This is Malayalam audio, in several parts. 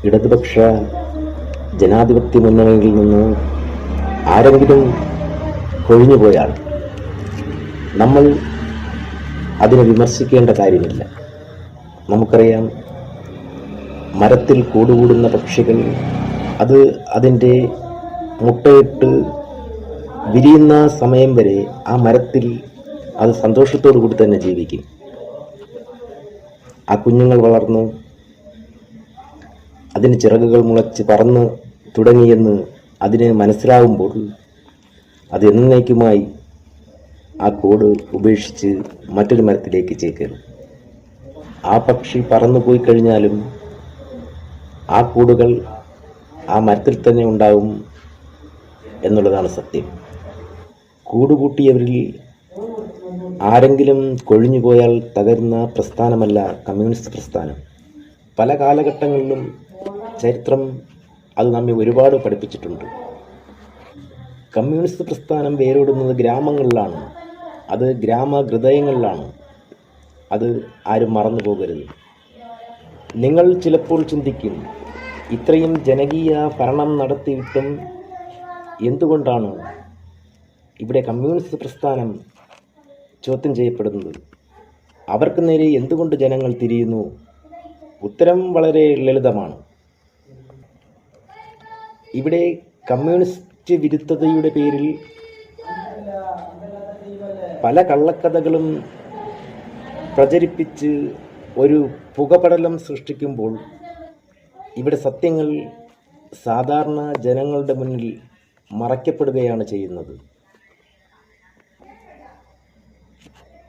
ഇടതുപക്ഷ ജനാധിപത്യ മുന്നണിയിൽ നിന്ന് ആരെങ്കിലും കൊഴിഞ്ഞുപോയാൽ നമ്മൾ അതിനെ വിമർശിക്കേണ്ട കാര്യമില്ല. നമുക്കറിയാം, മരത്തിൽ കൂടുകൂടുന്ന പക്ഷികൾ അത് അതിൻ്റെ മുട്ടയിട്ട് വിരിയുന്ന സമയം വരെ ആ മരത്തിൽ അത് സന്തോഷത്തോടു കൂടി തന്നെ ജീവിക്കും. ആ കുഞ്ഞുങ്ങൾ വളർന്ന് അതിന് ചിറകുകൾ മുളച്ച് പറന്ന് തുടങ്ങിയെന്ന് അതിന് മനസ്സിലാവുമ്പോൾ അത് എന്നേക്കുമായി ആ കൂട് ഉപേക്ഷിച്ച് മറ്റൊരു മരത്തിലേക്ക് ചേക്കേറും. ആ പക്ഷി പറന്നു പോയി കഴിഞ്ഞാലും ആ കൂടുകൾ ആ മരത്തിൽ തന്നെ ഉണ്ടാവും എന്നുള്ളതാണ് സത്യം. കൂടുകൂട്ടിയവരിൽ ആരെങ്കിലും കൊഴിഞ്ഞുപോയാൽ തകരുന്ന പ്രസ്ഥാനമല്ല കമ്മ്യൂണിസ്റ്റ് പ്രസ്ഥാനം. പല കാലഘട്ടങ്ങളിലും ചരിത്രം അത് നമ്മെ ഒരുപാട് പഠിപ്പിച്ചിട്ടുണ്ട്. കമ്മ്യൂണിസ്റ്റ് പ്രസ്ഥാനം വേരോടുന്നത് ഗ്രാമങ്ങളിലാണ്, അത് ഗ്രാമഹൃദയങ്ങളിലാണ്. അത് ആരും മറന്നു പോകരുത്. നിങ്ങൾ ചിലപ്പോൾ ചിന്തിക്കും, ഇത്രയും ജനകീയ ഭരണം നടത്തിയിട്ടും എന്തുകൊണ്ടാണ് ഇവിടെ കമ്മ്യൂണിസ്റ്റ് പ്രസ്ഥാനം ചോദ്യം ചെയ്യപ്പെടുന്നത്? അവർക്ക് നേരെ എന്തുകൊണ്ട് ജനങ്ങൾ തിരിയുന്നു? ഉത്തരം വളരെ ലളിതമാണ്. ഇവിടെ കമ്മ്യൂണിസ്റ്റ് വിരുദ്ധതയുടെ പേരിൽ പല കള്ളക്കഥകളും പ്രചരിപ്പിച്ച് ഒരു പുകപടലം സൃഷ്ടിക്കുമ്പോൾ ഇവിടെ സത്യങ്ങൾ സാധാരണ ജനങ്ങളുടെ മുന്നിൽ മറയ്ക്കപ്പെടുകയാണ് ചെയ്യുന്നത്.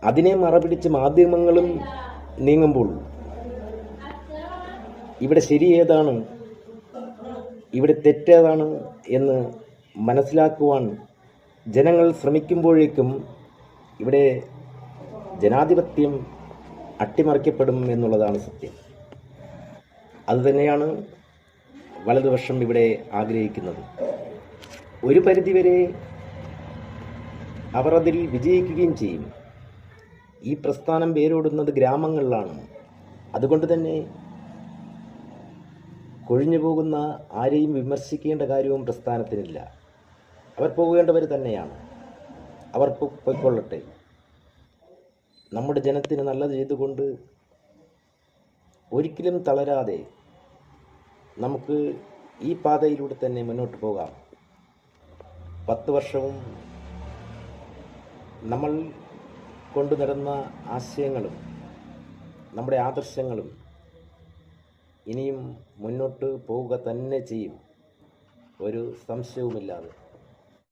അതിനെ മറപിടിച്ച് മാധ്യമങ്ങളും നീങ്ങുമ്പോൾ ഇവിടെ ശരി ഏതാണ്, ഇവിടെ തെറ്റേതാണ് എന്ന് മനസ്സിലാക്കുവാൻ ജനങ്ങൾ ശ്രമിക്കുമ്പോഴേക്കും ഇവിടെ ജനാധിപത്യം അട്ടിമറിക്കപ്പെടും എന്നുള്ളതാണ് സത്യം. അതുതന്നെയാണ് വലതുപക്ഷം ഇവിടെ ആഗ്രഹിക്കുന്നത്. ഒരു പരിധിവരെ അവർ അതിൽ വിജയിക്കുകയും ചെയ്യും. ഈ പ്രസ്ഥാനം വേരോടുന്നത് ഗ്രാമങ്ങളിലാണ്. അതുകൊണ്ട് തന്നെ കൊഴിഞ്ഞു പോകുന്ന ആരെയും വിമർശിക്കേണ്ട കാര്യവും പ്രസ്ഥാനത്തിനില്ല. അവർ പോകേണ്ടവർ തന്നെയാണ്. അവർ പൊയ്ക്കൊള്ളട്ടെ. നമ്മുടെ ജനത്തിന് നല്ലത് ചെയ്തുകൊണ്ട് ഒരിക്കലും തളരാതെ നമുക്ക് ഈ പാതയിലൂടെ തന്നെ മുന്നോട്ട് പോകാം. 10 വർഷവും നമ്മൾ കൊണ്ടു നടന്ന ആശയങ്ങളും നമ്മുടെ ആദർശങ്ങളും ഇനിയും മുന്നോട്ട് പോവുക തന്നെ ചെയ്യും, ഒരു സംശയവുമില്ലാതെ.